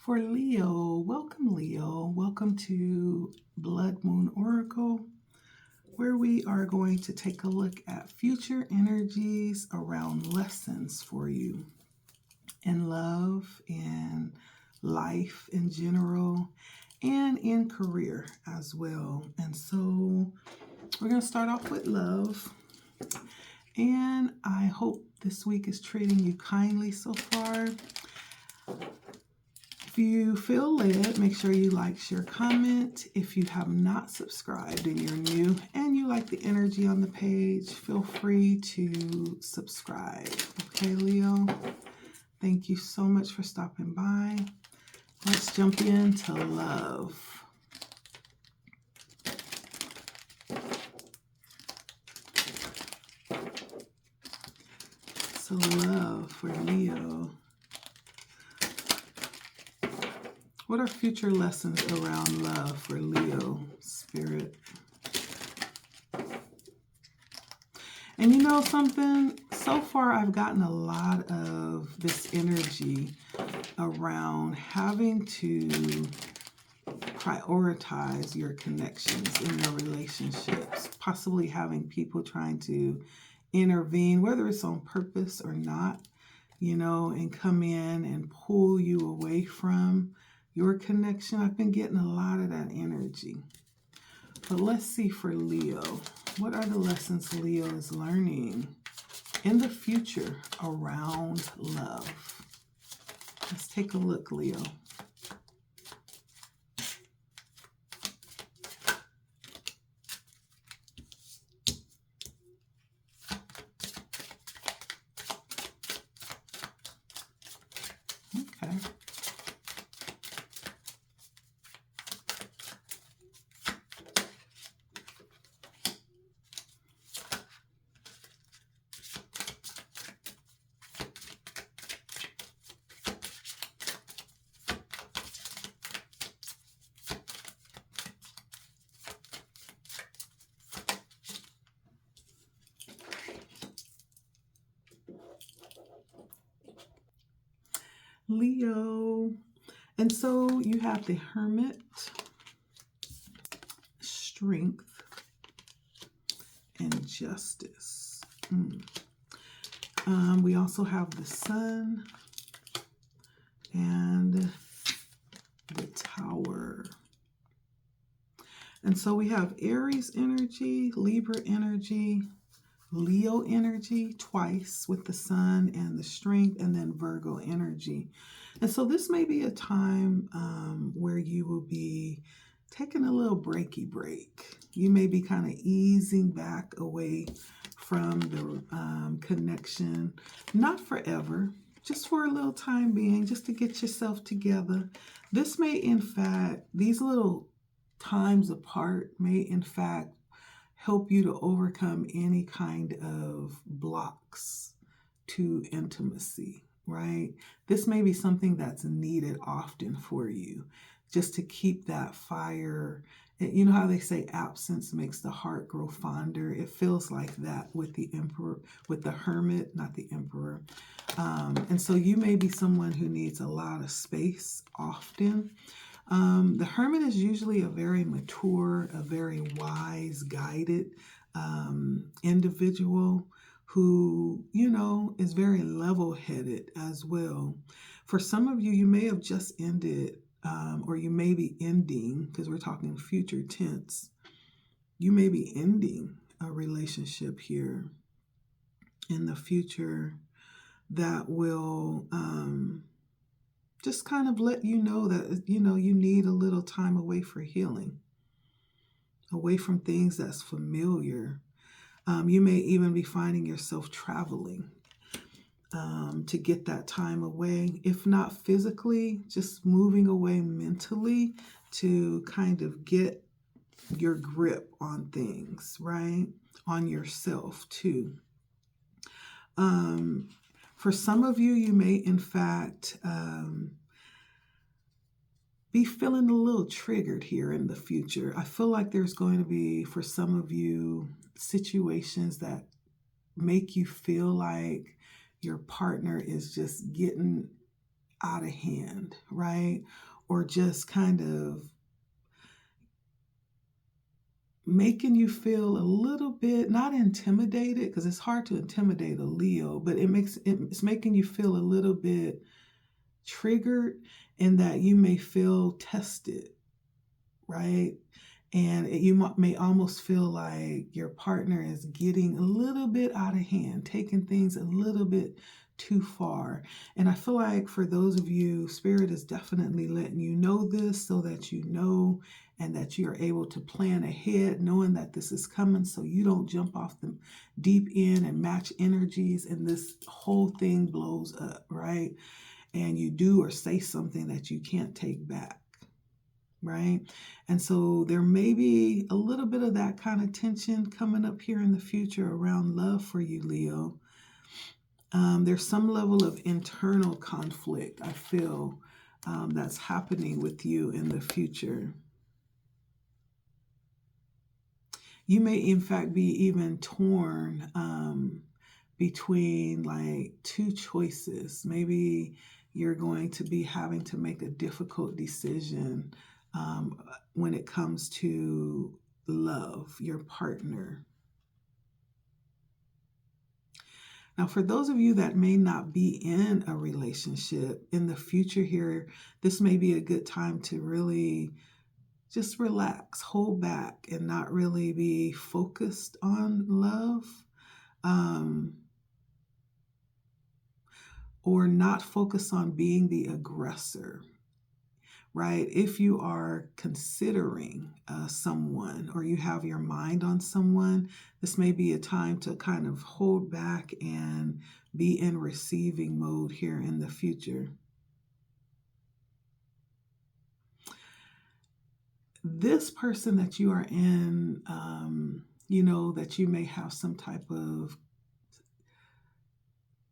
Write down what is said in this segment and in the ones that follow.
For Leo, welcome Leo. Welcome to Blood Moon Oracle, where we are going to take a look at future energies around lessons for you in love, in life in general, and in career as well. And so we're going to start off with love. And I hope this week is treating you kindly so far. If you feel led, make sure you like, share, comment. If you have not subscribed and you're new and you like the energy on the page, feel free to subscribe. Okay, Leo? Thank you so much for stopping by. Let's jump into love. So love for Leo. What are future lessons around love for Leo, Spirit? And you know something? So far, I've gotten a lot of this energy around having to prioritize your connections in your relationships, possibly having people trying to intervene, whether it's on purpose or not, and come in and pull you away from your connection. I've been getting a lot of that energy. But let's see for Leo. What are the lessons Leo is learning in the future around love? Let's take a look, Leo. Okay. Leo. And so you have the Hermit, Strength, and Justice. We also have the Sun and the Tower. And so we have Aries energy, Libra energy, Leo energy twice with the Sun and the Strength, and then Virgo energy. And so this may be a time where you will be taking a little breaky break. You may be kind of easing back away from the connection, not forever, just for a little time being, just to get yourself together. This may, in fact, these little times apart may, in fact, help you to overcome any kind of blocks to intimacy, right? This may be something that's needed often for you, just to keep that fire. You know how they say absence makes the heart grow fonder? It feels like that with the Emperor, with the Hermit, not the Emperor. And so you may be someone who needs a lot of space often. The Hermit is usually a very mature, a very wise, guided individual who, is very level-headed as well. For some of you, you may have just ended, or you may be ending, because we're talking future tense. You may be ending a relationship here in the future that will just kind of let you know that, you need a little time away for healing, away from things that's familiar. You may even be finding yourself traveling to get that time away. If not physically, just moving away mentally to kind of get your grip on things, right? On yourself too. For some of you, you may, in fact, be feeling a little triggered here in the future. I feel like there's going to be, for some of you, situations that make you feel like your partner is just getting out of hand, right? Or just kind of making you feel a little bit, not intimidated, because it's hard to intimidate a Leo, but it's making you feel a little bit triggered, in that you may feel tested, right? And you may almost feel like your partner is getting a little bit out of hand, taking things a little bit too far. And I feel like for those of you, Spirit is definitely letting you know this, so that you know, and that you are able to plan ahead, knowing that this is coming, so you don't jump off the deep end and match energies and this whole thing blows up, right? And you do or say something that you can't take back, right? And so there may be a little bit of that kind of tension coming up here in the future around love for you, Leo. There's some level of internal conflict, I feel, that's happening with you in the future. You may, in fact, be even torn between like two choices. Maybe you're going to be having to make a difficult decision when it comes to love, your partner. Now, for those of you that may not be in a relationship in the future here, this may be a good time to really just relax, hold back, and not really be focused on love, or not focus on being the aggressor, right? If you are considering someone, or you have your mind on someone, this may be a time to kind of hold back and be in receiving mode here in the future. This person that you are in, that you may have some type of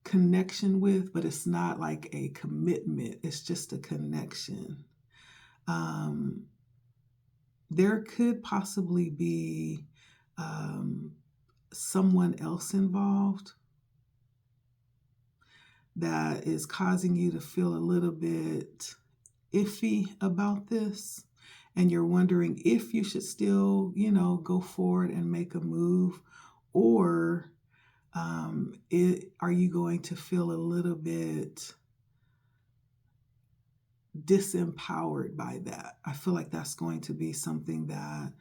connection with, but it's not like a commitment, it's just a connection. There could possibly be someone else involved that is causing you to feel a little bit iffy about this. And you're wondering if you should still, go forward and make a move, or are you going to feel a little bit disempowered by that? I feel like that's going to be something that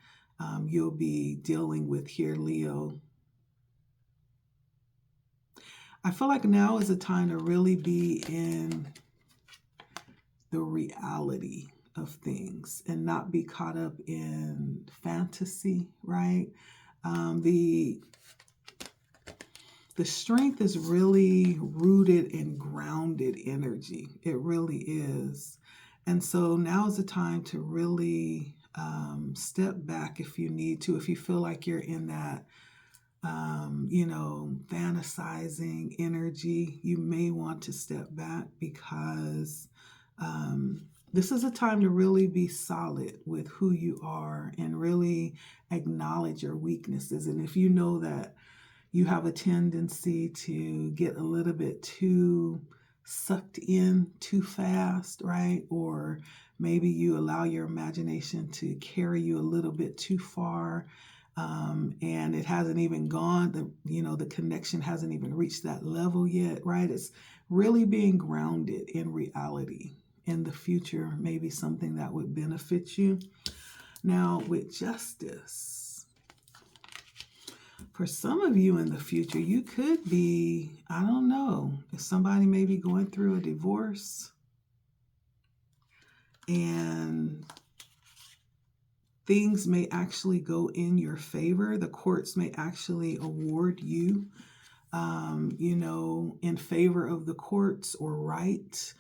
you'll be dealing with here, Leo. I feel like now is a time to really be in the reality of things and not be caught up in fantasy, right? The strength is really rooted in grounded energy. It really is. And so now is the time to really step back if you need to. If you feel like you're in that, fantasizing energy, you may want to step back, because this is a time to really be solid with who you are and really acknowledge your weaknesses. And if you know that you have a tendency to get a little bit too sucked in too fast, right? Or maybe you allow your imagination to carry you a little bit too far, and it hasn't even gone, the connection hasn't even reached that level yet, right? It's really being grounded in reality. In the future, maybe something that would benefit you. Now, with justice, for some of you in the future, you could be, I don't know, if somebody may be going through a divorce and things may actually go in your favor. The courts may actually award you, in favor of the courts or right.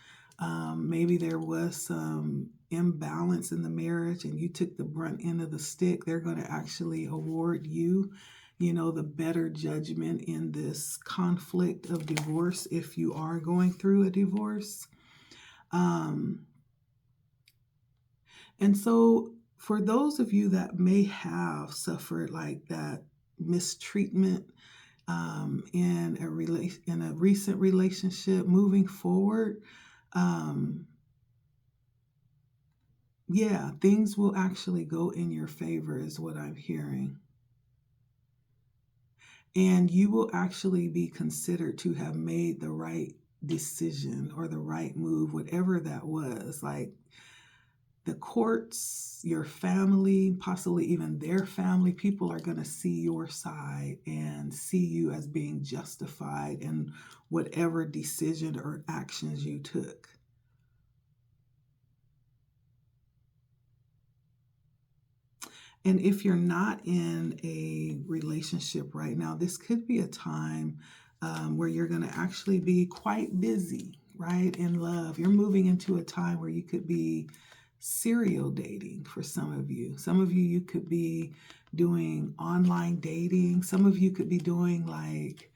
Maybe there was some imbalance in the marriage and you took the brunt end of the stick. They're going to actually award you, the better judgment in this conflict of divorce if you are going through a divorce. And so for those of you that may have suffered like that mistreatment in a recent relationship, moving forward, Um, yeah, things will actually go in your favor is what I'm hearing. And you will actually be considered to have made the right decision or the right move, whatever that was. Like the courts, your family, possibly even their family, people are going to see your side and see you as being justified in whatever decision or actions you took. And if you're not in a relationship right now, this could be a time where you're going to actually be quite busy, right? In love. You're moving into a time where you could be serial dating for some of you. Some of you, you could be doing online dating. Some of you could be doing like,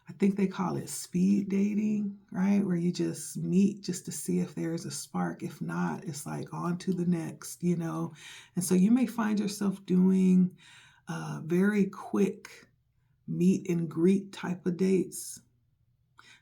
I think they call it speed dating, right? Where you just meet just to see if there's a spark. If not, it's like on to the next, you know? And so you may find yourself doing very quick meet and greet type of dates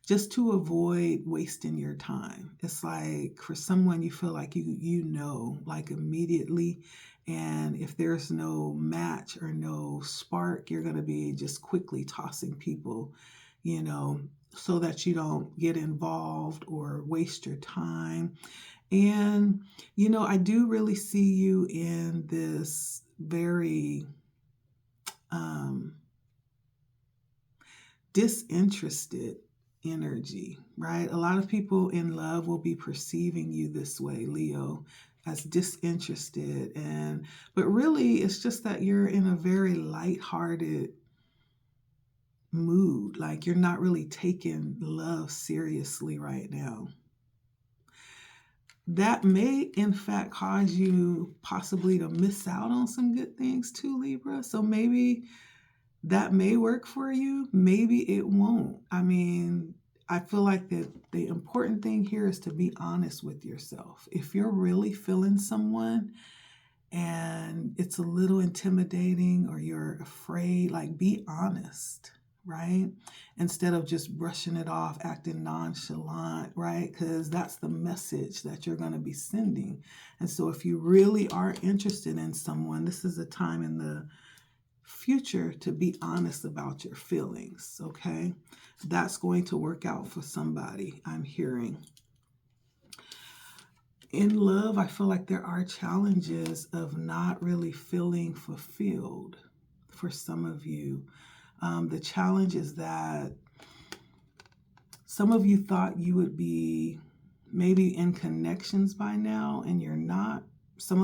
just to avoid wasting your time. It's like for someone you feel like you know, like immediately. And if there's no match or no spark, you're going to be just quickly tossing people, you know, so that you don't get involved or waste your time. And, you know, I do really see you in this very disinterested energy, right? A lot of people in love will be perceiving you this way, Leo, as disinterested. But really, it's just that you're in a very lighthearted mood. Like you're not really taking love seriously right now. That may, in fact, cause you possibly to miss out on some good things too, Libra. So maybe that may work for you. Maybe it won't. I mean, I feel like that the important thing here is to be honest with yourself. If you're really feeling someone and it's a little intimidating or you're afraid, like be honest, right? Instead of just brushing it off, acting nonchalant, right? Because that's the message that you're going to be sending. And so if you really are interested in someone, this is a time in the future to be honest about your feelings, okay? That's going to work out for somebody, I'm hearing. In love, I feel like there are challenges of not really feeling fulfilled for some of you. The challenge is that some of you thought you would be maybe in connections by now and you're not. Some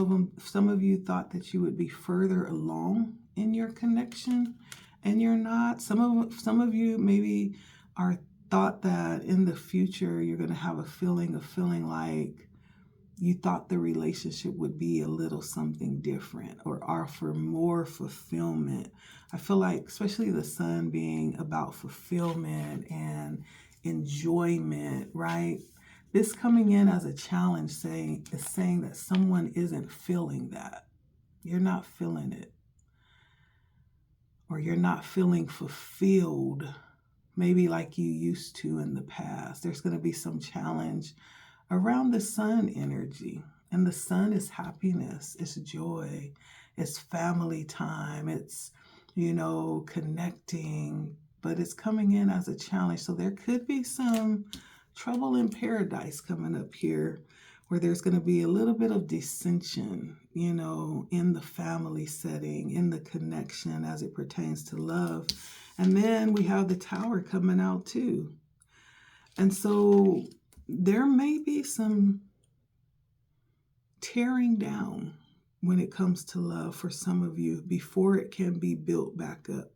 of you thought that you would be further along in your connection and you're not. Some of you maybe are thought that in the future you're going to have a feeling of feeling like you thought the relationship would be a little something different or offer more fulfillment. I feel like, especially the sun being about fulfillment and enjoyment, right? This coming in as a challenge is saying that someone isn't feeling that. You're not feeling it. Or you're not feeling fulfilled, maybe like you used to in the past. There's going to be some challenge around the sun energy. And the sun is happiness, it's joy, it's family time, it's, you know, connecting, but it's coming in as a challenge. So there could be some trouble in paradise coming up here where there's going to be a little bit of dissension, you know, in the family setting, in the connection as it pertains to love. And then we have the Tower coming out too. And so there may be some tearing down when it comes to love for some of you before it can be built back up.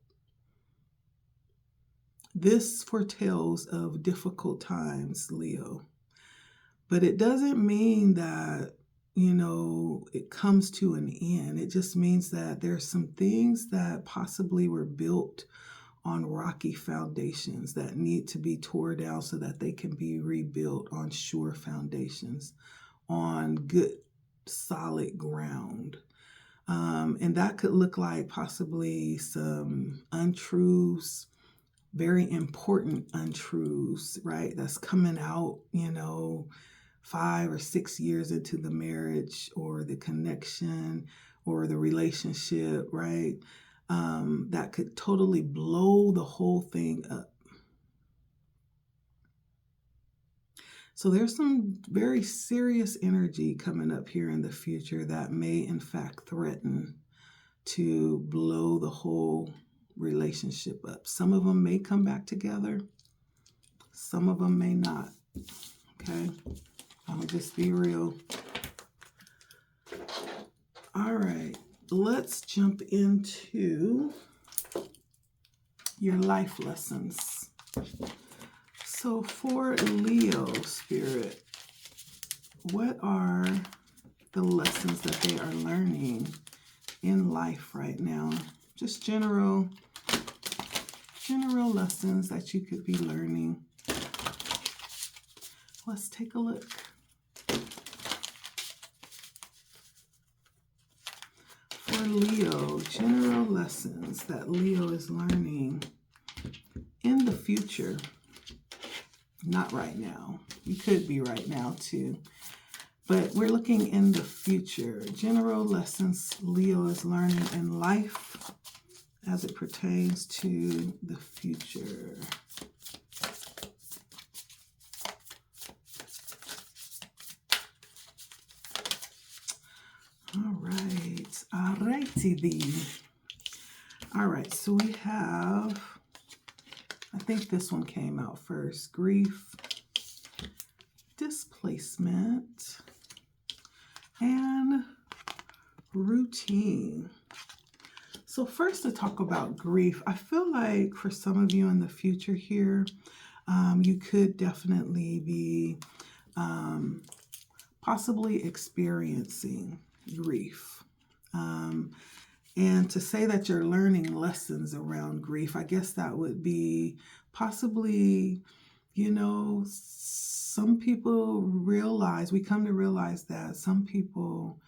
This foretells of difficult times, Leo. But it doesn't mean that, you know, it comes to an end. It just means that there's some things that possibly were built on rocky foundations that need to be tore down so that they can be rebuilt on sure foundations, on good, solid ground. And that could look like possibly some untruths, very important untruths, right? That's coming out, you know, 5 or 6 years into the marriage or the connection or the relationship, right? That could totally blow the whole thing up. So there's some very serious energy coming up here in the future that may in fact threaten to blow the whole relationship up. Some of them may come back together. Some of them may not. Okay. I'm going to just be real. All right. Let's jump into your life lessons. So for Leo Spirit, what are the lessons that they are learning in life right now? Just general lessons that you could be learning. Let's take a look. For Leo, general lessons that Leo is learning in the future. Not right now. You could be right now too. But we're looking in the future. General lessons Leo is learning in life as it pertains to the future. All right. All righty then. All right. So we have, I think this one came out first. Grief, displacement, and routine. So first, to talk about grief, I feel like for some of you in the future here, you could definitely be possibly experiencing grief. And to say that you're learning lessons around grief, I guess that would be possibly, some people we come to realize that some people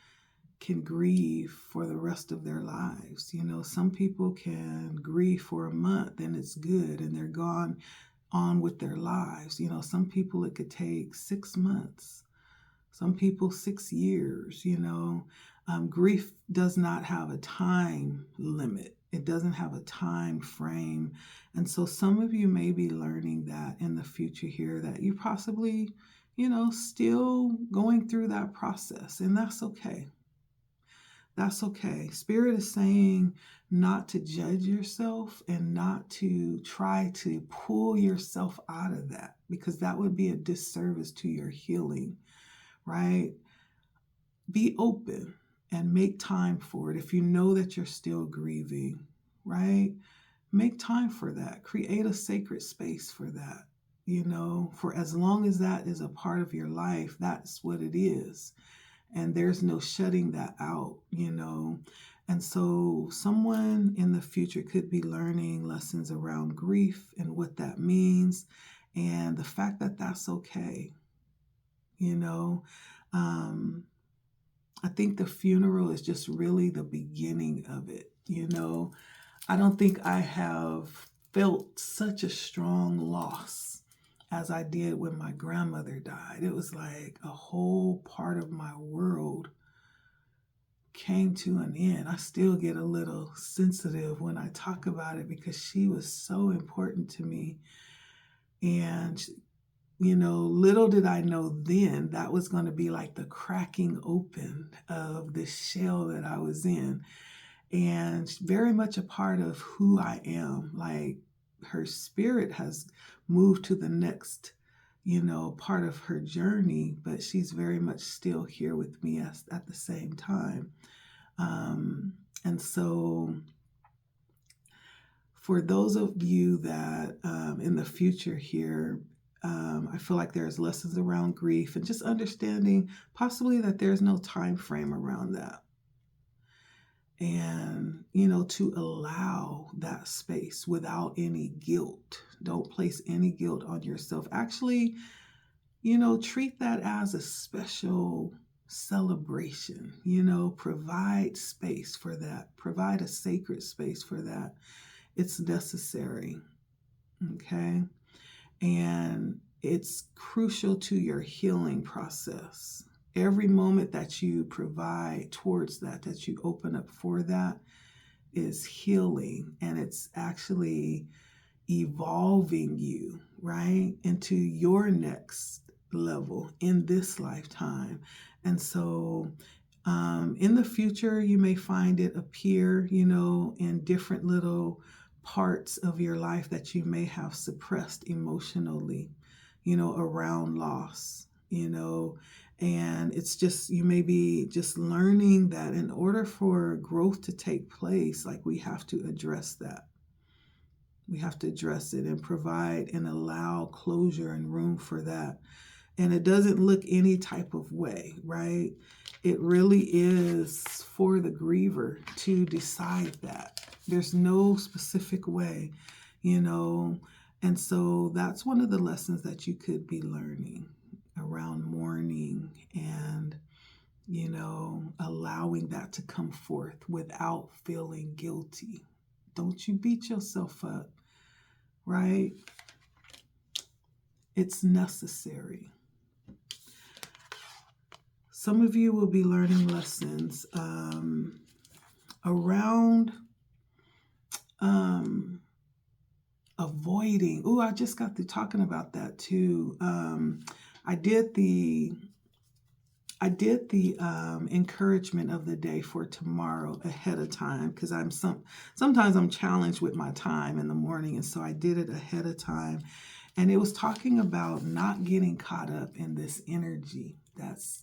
can grieve for the rest of their lives. Some people can grieve for a month and it's good and they're gone on with their lives. Some people it could take 6 months, some people 6 years. Grief does not have a time limit. It doesn't have a time frame. And so some of you may be learning that in the future here, that you possibly, still going through that process, and that's okay. That's okay. Spirit is saying not to judge yourself and not to try to pull yourself out of that, because that would be a disservice to your healing, right? Be open and make time for it. If you know that you're still grieving, right? Make time for that. Create a sacred space for that. For as long as that is a part of your life, that's what it is. And there's no shutting that out, And so someone in the future could be learning lessons around grief and what that means, and the fact that that's okay. I think the funeral is just really the beginning of it. I don't think I have felt such a strong loss as I did when my grandmother died. It was like a whole part of my world came to an end. I still get a little sensitive when I talk about it because she was so important to me. And, little did I know then that was going to be like the cracking open of the shell that I was in. And very much a part of who I am. Like, her spirit has moved to the next, part of her journey, but she's very much still here with me at the same time. And so for those of you that in the future here, I feel like there's lessons around grief and just understanding possibly that there's no time frame around that. And, to allow that space without any guilt. Don't place any guilt on yourself. Actually, treat that as a special celebration. Provide space for that. Provide a sacred space for that. It's necessary. Okay. And it's crucial to your healing process. Every moment that you provide towards that, that you open up for that, is healing, and it's actually evolving you, right, into your next level in this lifetime. And so in the future, you may find it appear, in different little parts of your life that you may have suppressed emotionally, around loss, and it's just, you may be just learning that in order for growth to take place, like, we have to address that. We have to address it and provide and allow closure and room for that. And it doesn't look any type of way, right? It really is for the griever to decide that. There's no specific way, And so that's one of the lessons that you could be learning around mourning and, allowing that to come forth without feeling guilty. Don't you beat yourself up, right? It's necessary. Some of you will be learning lessons around avoiding. Oh, I just got to talking about that too. I did the encouragement of the day for tomorrow ahead of time, because sometimes I'm challenged with my time in the morning, and so I did it ahead of time. And it was talking about not getting caught up in this energy that's,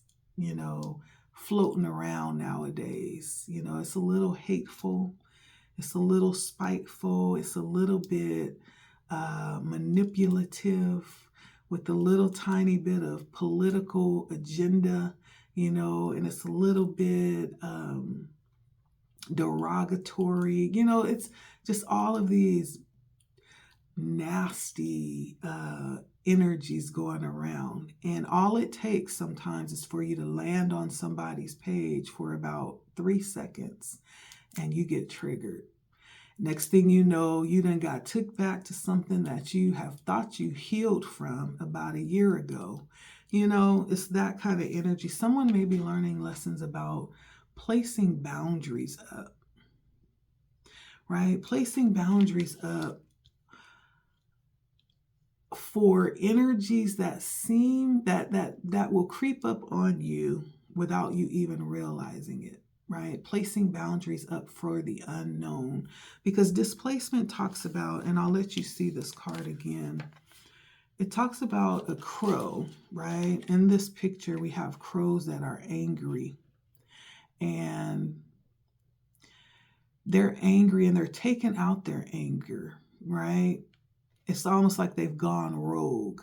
floating around nowadays. It's a little hateful, it's a little spiteful, it's a little bit manipulative, with a little tiny bit of political agenda, and it's a little bit derogatory. It's just all of these nasty energies going around. And all it takes sometimes is for you to land on somebody's page for about 3 seconds and you get triggered. Next thing you know, you done got took back to something that you have thought you healed from about a year ago. It's that kind of energy. Someone may be learning lessons about placing boundaries up, right? Placing boundaries up for energies that seem that will creep up on you without you even realizing it, right? Placing boundaries up for the unknown, because displacement talks about, and I'll let you see this card again. It talks about a crow, right? In this picture, we have crows that are angry, and they're angry and they're taking out their anger, right? It's almost like they've gone rogue,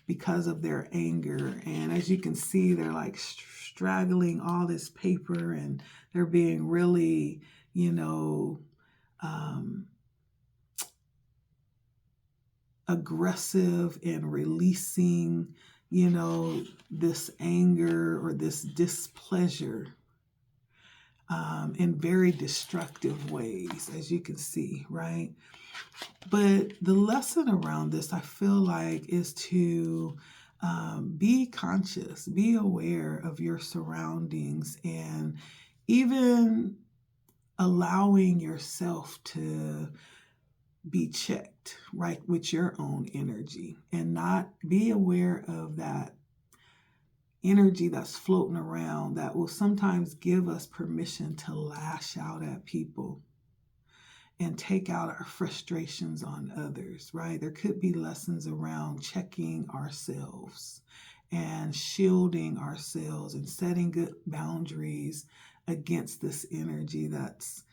because of their anger. And as you can see, they're like straggling all this paper, and they're being really, aggressive and releasing, this anger or this displeasure in very destructive ways, as you can see, right? But the lesson around this, I feel like, is to be conscious, be aware of your surroundings, and even allowing yourself to be checked, right, with your own energy, and not be aware of that energy that's floating around that will sometimes give us permission to lash out at people and take out our frustrations on others, right? There could be lessons around checking ourselves and shielding ourselves and setting good boundaries against this energy that's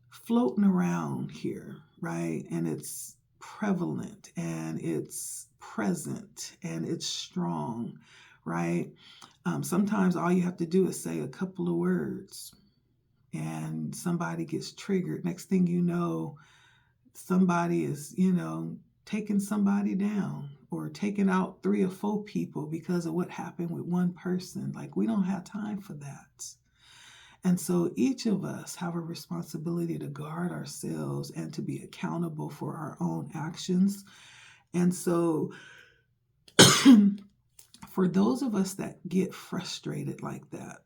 floating around here, right? And it's prevalent and it's present and it's strong, right? Sometimes all you have to do is say a couple of words and somebody gets triggered. Next thing you know, somebody is, taking somebody down or taking out 3 or 4 people because of what happened with one person. Like, we don't have time for that. And so each of us have a responsibility to guard ourselves and to be accountable for our own actions. And so for those of us that get frustrated like that,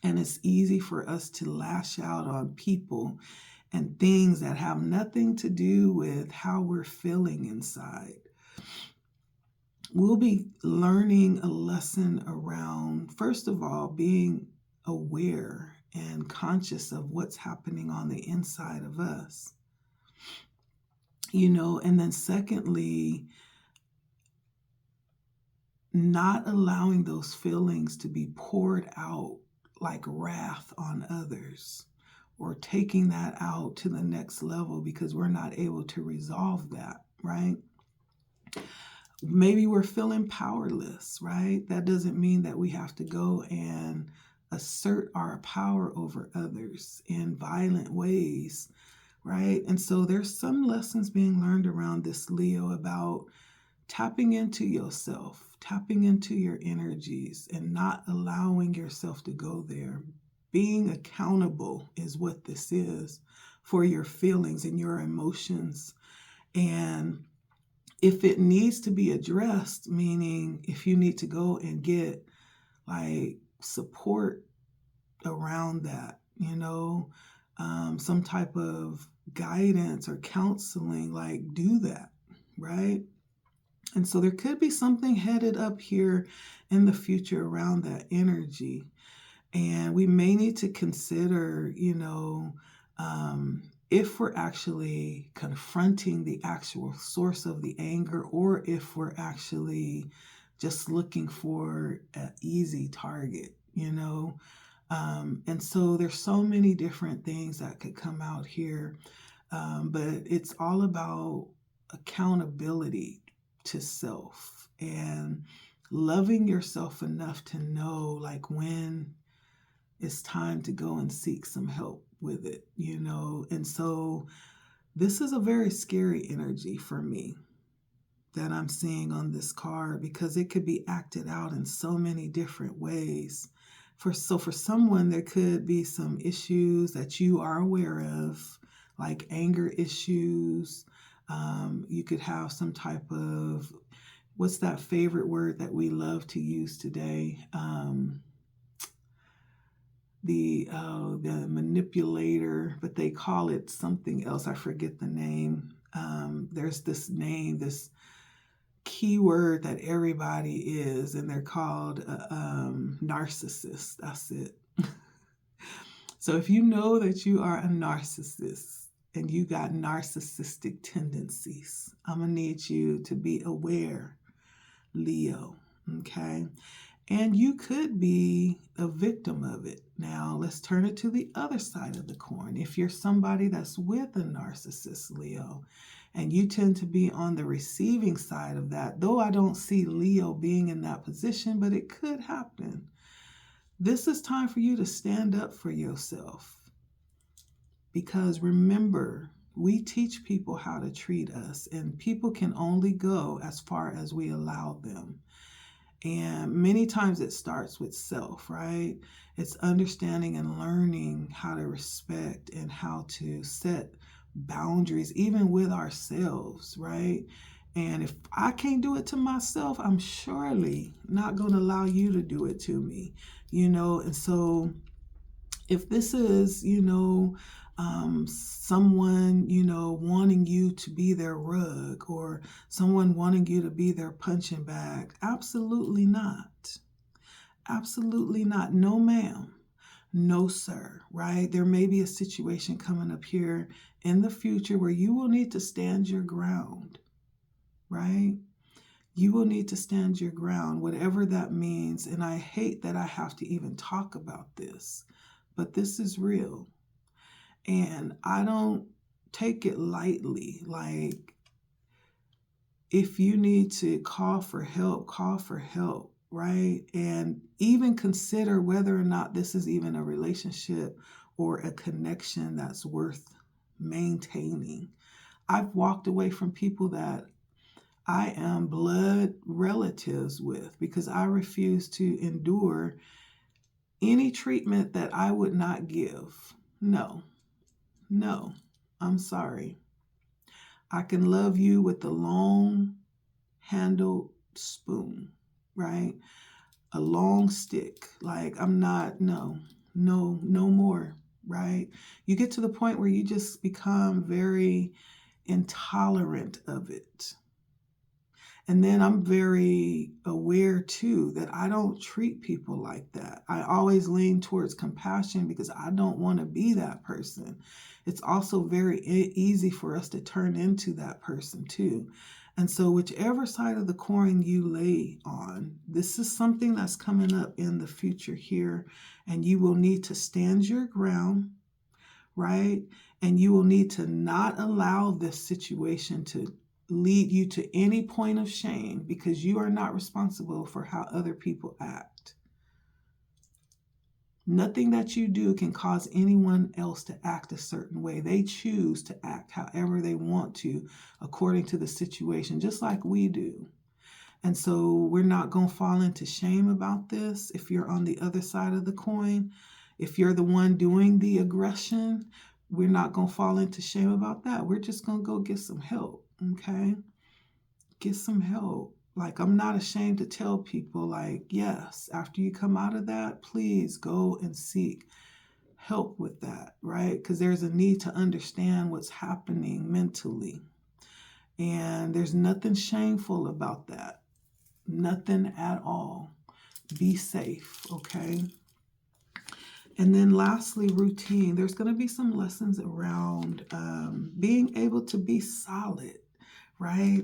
and it's easy for us to lash out on people and things that have nothing to do with how we're feeling inside, we'll be learning a lesson around, first of all, being aware and conscious of what's happening on the inside of us. And then secondly, not allowing those feelings to be poured out like wrath on others, or taking that out to the next level because we're not able to resolve that, right? Maybe we're feeling powerless, right? That doesn't mean that we have to go and assert our power over others in violent ways, right? And so there's some lessons being learned around this, Leo, about tapping into yourself, tapping into your energies, and not allowing yourself to go there. Being accountable is what this is for your feelings and your emotions. And if it needs to be addressed, meaning if you need to go and get like support around that, some type of guidance or counseling, like do that, right? And so there could be something headed up here in the future around that energy. And we may need to consider, if we're actually confronting the actual source of the anger, or if we're actually just looking for an easy target, And so there's so many different things that could come out here. But it's all about accountability to self and loving yourself enough to know like when it's time to go and seek some help with it, And so this is a very scary energy for me that I'm seeing on this card, because it could be acted out in so many different ways. For someone, there could be some issues that you are aware of, like anger issues. You could have some type of, what's that favorite word that we love to use today? The manipulator, but they call it something else. I forget the name. There's this name, this keyword that everybody is, and they're called narcissist. That's it. So if you know that you are a narcissist and you got narcissistic tendencies, I'm going to need you to be aware, Leo, okay? And you could be a victim of it. Now, let's turn it to the other side of the coin. If you're somebody that's with a narcissist, Leo, and you tend to be on the receiving side of that, though I don't see Leo being in that position, but it could happen. This is time for you to stand up for yourself. Because remember, we teach people how to treat us, and people can only go as far as we allow them. And many times it starts with self, right? It's understanding and learning how to respect and how to set boundaries, even with ourselves, right? And if I can't do it to myself, I'm surely not going to allow you to do it to me, And so if this is, someone, wanting you to be their rug, or someone wanting you to be their punching bag, absolutely not. Absolutely not. No, ma'am. No, sir, right? There may be a situation coming up here in the future where you will need to stand your ground, right? You will need to stand your ground, whatever that means. And I hate that I have to even talk about this, but this is real. And I don't take it lightly. Like, if you need to call for help, right? And even consider whether or not this is even a relationship or a connection that's worth maintaining. I've walked away from people that I am blood relatives with because I refuse to endure any treatment that I would not give. No, I'm sorry. I can love you with a long handled spoon, right? A long stick. Like, I'm not, no more, right? You get to the point where you just become very intolerant of it. And then I'm very aware too that I don't treat people like that. I always lean towards compassion because I don't want to be that person. It's also very easy for us to turn into that person too. And so whichever side of the coin you lay on, this is something that's coming up in the future here, and you will need to stand your ground, right? And you will need to not allow this situation to lead you to any point of shame, because you are not responsible for how other people act. Nothing that you do can cause anyone else to act a certain way. They choose to act however they want to, according to the situation, just like we do. And so we're not going to fall into shame about this. If you're on the other side of the coin, if you're the one doing the aggression, we're not going to fall into shame about that. We're just going to go get some help, okay? Get some help. Like, I'm not ashamed to tell people, like, yes, after you come out of that, please go and seek help with that, right? Because there's a need to understand what's happening mentally. And there's nothing shameful about that. Nothing at all. Be safe, okay? And then lastly, routine. There's going to be some lessons around being able to be solid, right?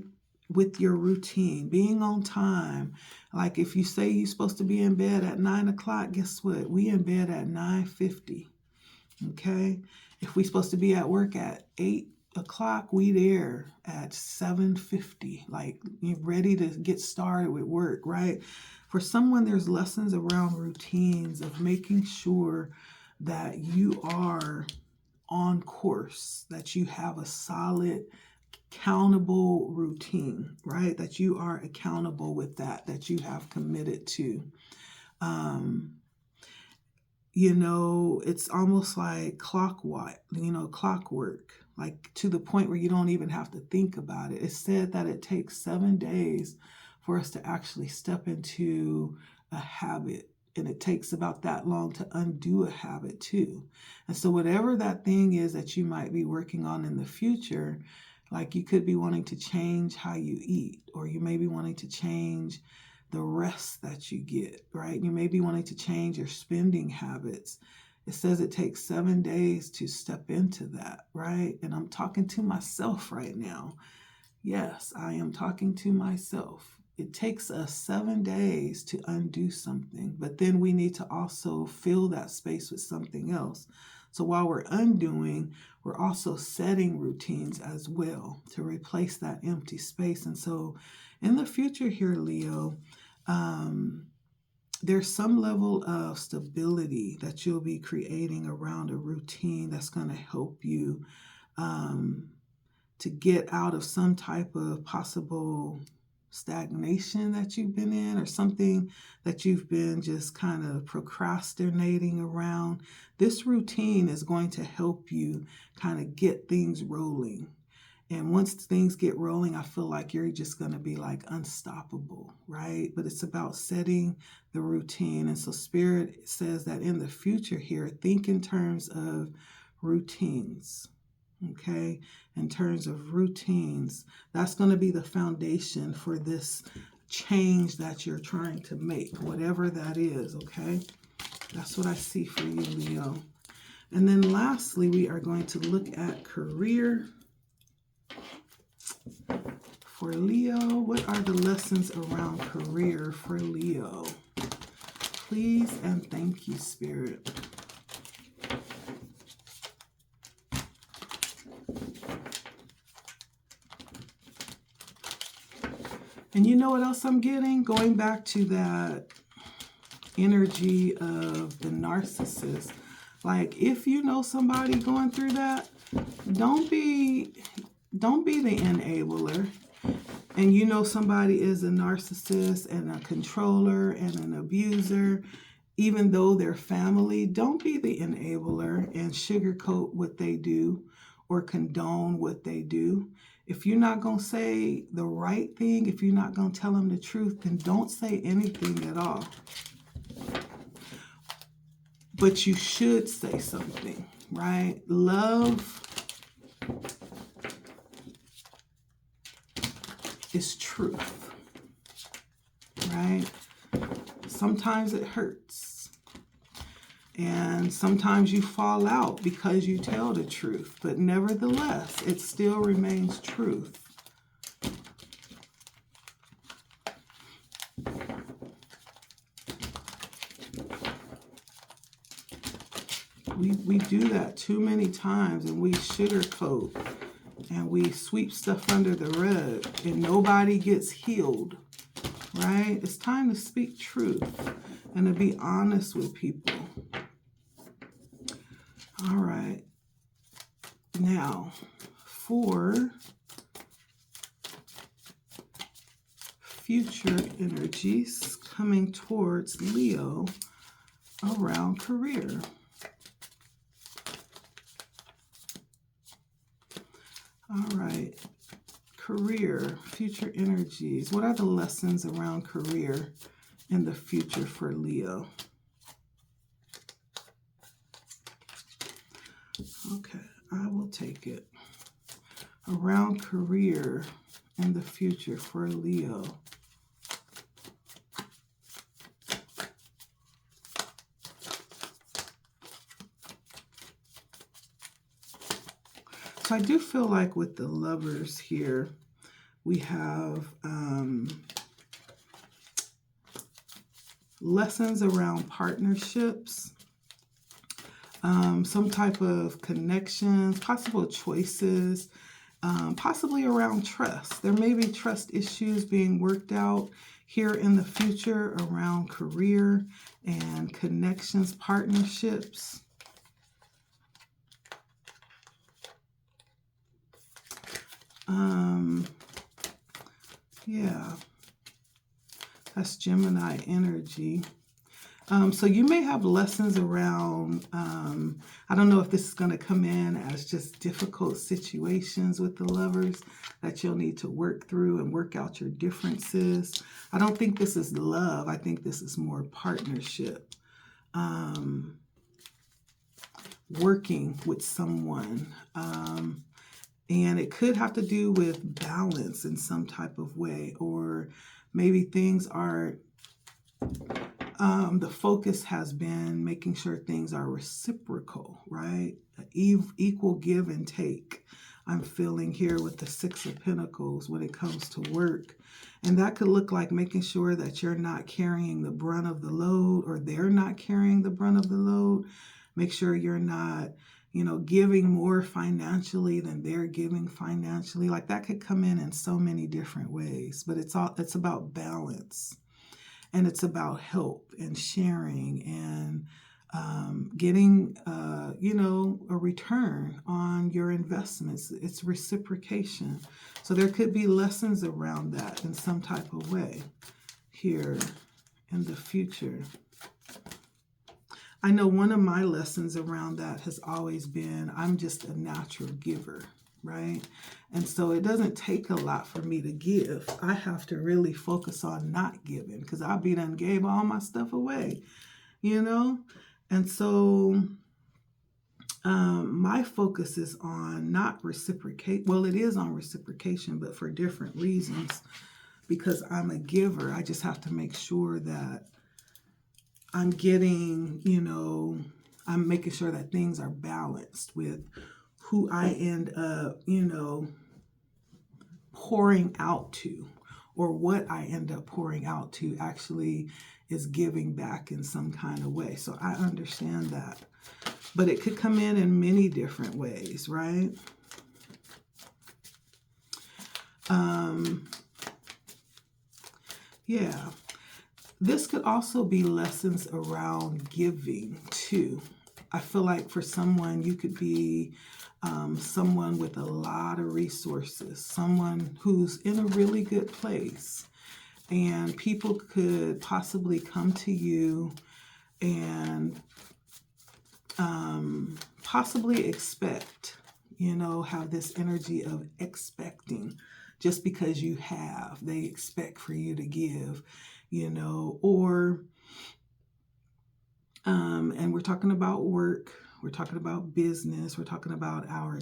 With your routine, being on time. Like, if you say you're supposed to be in bed at 9 o'clock, guess what? We in bed at 9:50, okay? If we're supposed to be at work at 8 o'clock, we there at 7:50, like, you're ready to get started with work, right? For someone, there's lessons around routines of making sure that you are on course, that you have a solid, accountable routine, right? That you are accountable with that you have committed to. It's almost like clockwork, like to the point where you don't even have to think about it. It's said that it takes 7 days for us to actually step into a habit. And it takes about that long to undo a habit too. And so whatever that thing is that you might be working on in the future, like, you could be wanting to change how you eat, or you may be wanting to change the rest that you get, right? You may be wanting to change your spending habits. It says it takes 7 days to step into that, right? And I'm talking to myself right now. Yes, I am talking to myself. It takes us 7 days to undo something, but then we need to also fill that space with something else. So while we're undoing, we're also setting routines as well to replace that empty space. And so in the future here, Leo, there's some level of stability that you'll be creating around a routine that's going to help you to get out of some type of possible stagnation that you've been in, or something that you've been just kind of procrastinating around. This routine is going to help you kind of get things rolling. And once things get rolling, I feel like you're just going to be like unstoppable, right? But it's about setting the routine. And so Spirit says that in the future here, think in terms of routines. Okay, in terms of routines, that's going to be the foundation for this change that you're trying to make, whatever that is. Okay, that's what I see for you, Leo. And then lastly, we are going to look at career for Leo. What are the lessons around career for Leo? Please and thank you, Spirit. And you know what else I'm getting? Going back to that energy of the narcissist. Like, if you know somebody going through that, don't be the enabler. And you know somebody is a narcissist and a controller and an abuser, even though they're family, don't be the enabler and sugarcoat what they do or condone what they do. If you're not going to say the right thing, if you're not going to tell them the truth, then don't say anything at all. But you should say something, right? Love is truth, right? Sometimes it hurts. And sometimes you fall out because you tell the truth. But nevertheless, it still remains truth. We do that too many times, and we sugarcoat and we sweep stuff under the rug, and nobody gets healed, right? It's time to speak truth and to be honest with people. All right. Now, for future energies coming towards Leo around career. All right, career, future energies. What are the lessons around career in the future for Leo? Okay, I will take it. Around career in the future for Leo. So I do feel like with the Lovers here, we have lessons around partnerships, some type of connections, possible choices, possibly around trust. There may be trust issues being worked out here in the future around career and connections, partnerships. Yeah, that's Gemini energy. So you may have lessons around, I don't know if this is going to come in as just difficult situations with the Lovers that you'll need to work through and work out your differences. I don't think this is love. I think this is more partnership. Working with someone. And it could have to do with balance in some type of way, or maybe things are, the focus has been making sure things are reciprocal, right? Equal give and take. I'm feeling here with the Six of Pentacles when it comes to work. And that could look like making sure that you're not carrying the brunt of the load, or they're not carrying the brunt of the load. Make sure you're not, giving more financially than they're giving financially. Like that could come in so many different ways, but it's about balance, and it's about help and sharing and getting, a return on your investments. It's reciprocation. So there could be lessons around that in some type of way here in the future. I know one of my lessons around that has always been, I'm just a natural giver, right? And so it doesn't take a lot for me to give. I have to really focus on not giving, because I'll be done gave all my stuff away, And so my focus is on not reciprocate. Well, it is on reciprocation, but for different reasons. Because I'm a giver, I just have to make sure that I'm getting, I'm making sure that things are balanced with who I end up, pouring out to, or what I end up pouring out to actually is giving back in some kind of way. So I understand that. But it could come in many different ways, right? Yeah. This could also be lessons around giving too. I feel like for someone, you could be someone with a lot of resources, someone who's in a really good place, and people could possibly come to you and possibly expect, have this energy of expecting. Just because you have, they expect for you to give, or, and we're talking about work, we're talking about business, we're talking about our,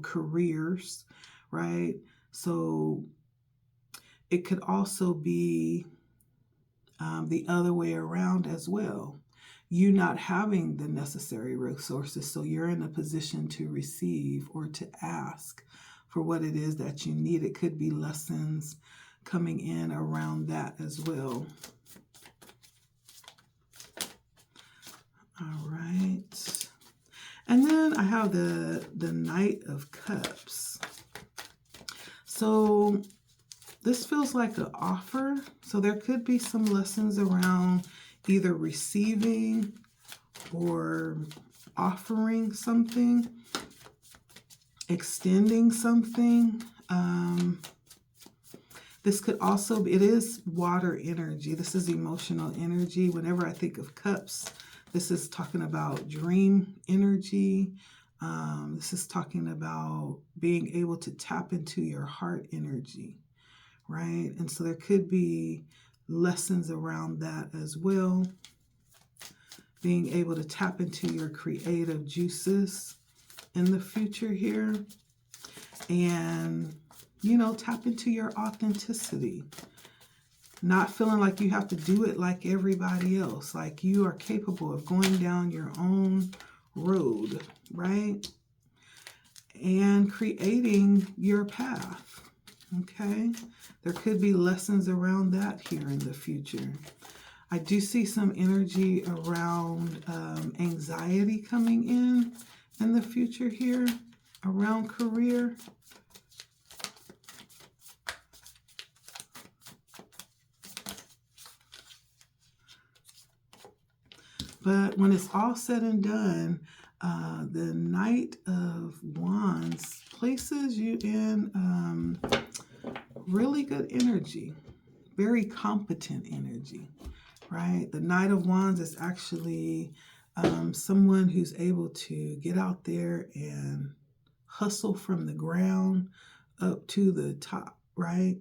careers, right? So it could also be the other way around as well. You not having the necessary resources, so you're in a position to receive or to ask for what it is that you need. It could be lessons coming in around that as well. All right. And then I have the Knight of Cups. So this feels like an offer. So there could be some lessons around either receiving or offering something, extending something. This could also be, it is water energy. This is emotional energy. Whenever I think of cups, this is talking about dream energy. This is talking about being able to tap into your heart energy, right? And so there could be lessons around that as well. Being able to tap into your creative juices in the future here. And, tap into your authenticity. Not feeling like you have to do it like everybody else. Like you are capable of going down your own road, right? And creating your path, okay? There could be lessons around that here in the future. I do see some energy around anxiety coming in the future here, around career. But when it's all said and done, the Knight of Wands places you in really good energy, very competent energy, right? The Knight of Wands is actually someone who's able to get out there and hustle from the ground up to the top, right?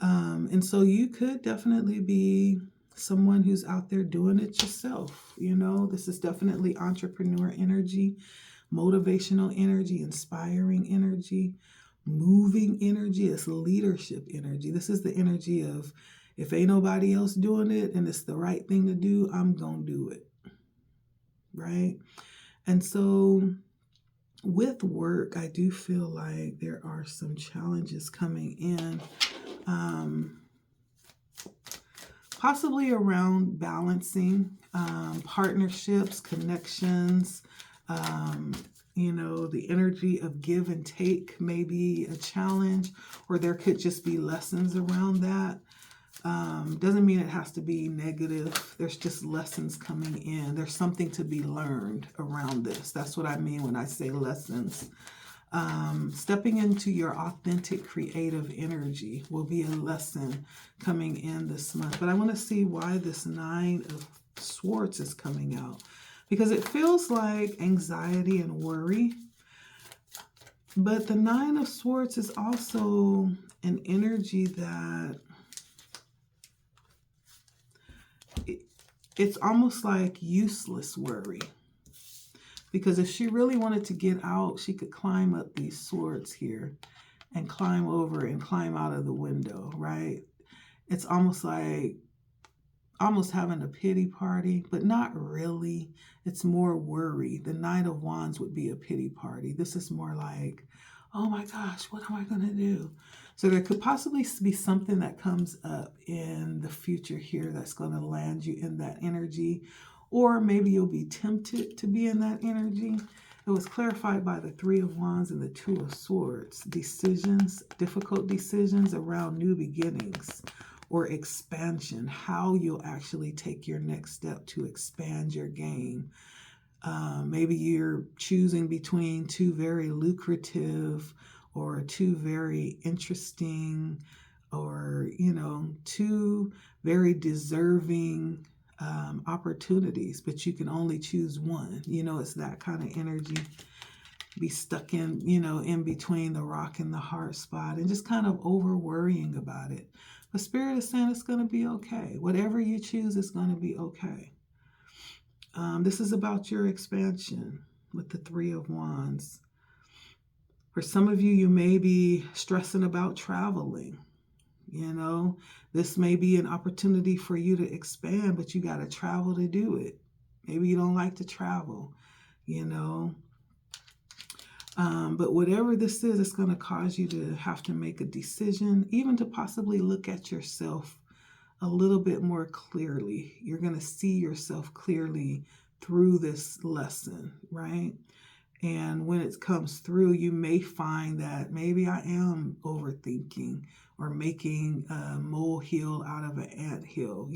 And so you could definitely be someone who's out there doing it yourself. This is definitely entrepreneur energy, motivational energy, inspiring energy, moving energy. It's leadership energy. This is the energy of, if ain't nobody else doing it and it's the right thing to do, I'm going to do it, right? And so with work, I do feel like there are some challenges coming in. Possibly around balancing partnerships, connections, the energy of give and take may be a challenge, or there could just be lessons around that. Doesn't mean it has to be negative. There's just lessons coming in. There's something to be learned around this. That's what I mean when I say lessons. Stepping into your authentic creative energy will be a lesson coming in this month. But I want to see why this Nine of Swords is coming out, because it feels like anxiety and worry. But the Nine of Swords is also an energy that it's almost like useless worry. Because if she really wanted to get out, she could climb up these swords here and climb over and climb out of the window, right? It's almost like having a pity party, but not really. It's more worry. The Knight of Wands would be a pity party. This is more like, oh my gosh, what am I going to do? So there could possibly be something that comes up in the future here that's going to land you in that energy. Or maybe you'll be tempted to be in that energy. It was clarified by the Three of Wands and the Two of Swords. Decisions, difficult decisions around new beginnings or expansion. How you'll actually take your next step to expand your game. Maybe you're choosing between two very lucrative or two very interesting or, two very deserving opportunities, but you can only choose one. It's that kind of energy. be stuck in, in between the rock and the hard spot and just kind of over worrying about it. But Spirit is saying it's going to be okay. Whatever you choose is going to be okay. This is about your expansion with the Three of Wands. For some of you, you may be stressing about traveling. This may be an opportunity for you to expand, but you got to travel to do it. Maybe you don't like to travel, But whatever this is, it's going to cause you to have to make a decision, even to possibly look at yourself a little bit more clearly. You're going to see yourself clearly through this lesson, right? And when it comes through, you may find that maybe I am overthinking or making a molehill out of an anthill,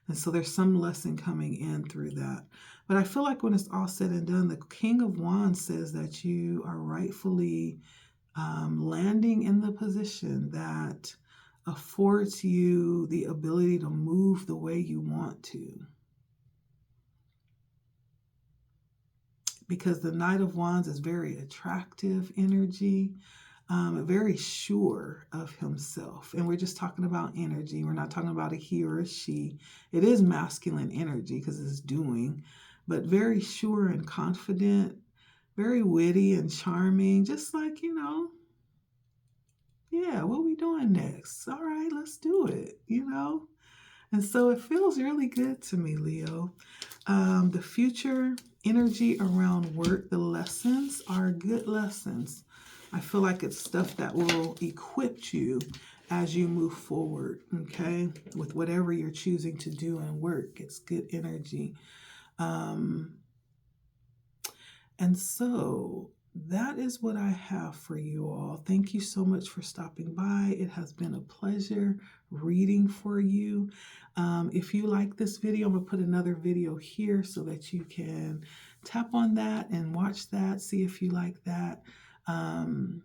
And so there's some lesson coming in through that. But I feel like when it's all said and done, the King of Wands says that you are rightfully landing in the position that affords you the ability to move the way you want to. Because the Knight of Wands is very attractive energy, very sure of himself. And we're just talking about energy. We're not talking about a he or a she. It is masculine energy because it's doing, but very sure and confident, very witty and charming, just like, yeah, what are we doing next? All right, let's do it, And so it feels really good to me, Leo. The future energy around work, the lessons are good lessons. I feel like it's stuff that will equip you as you move forward, okay, with whatever you're choosing to do in work. It's good energy. And so that is what I have for you all. Thank you so much for stopping by. It has been a pleasure reading for you. If you like this video, I'm going to put another video here so that you can tap on that and watch that, see if you like that. And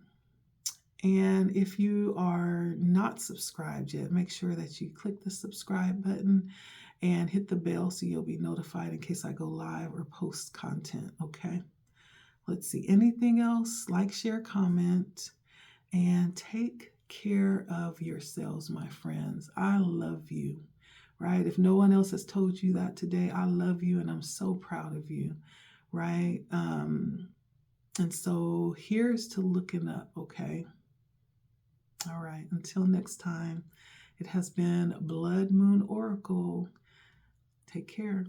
if you are not subscribed yet, make sure that you click the subscribe button and hit the bell so you'll be notified in case I go live or post content, okay? Let's see, anything else? Like, share, comment, and take care of yourselves, my friends. I love you, right? If no one else has told you that today, I love you and I'm so proud of you, right? And so here's to looking up, okay? All right, until next time, it has been Blood Moon Oracle. Take care.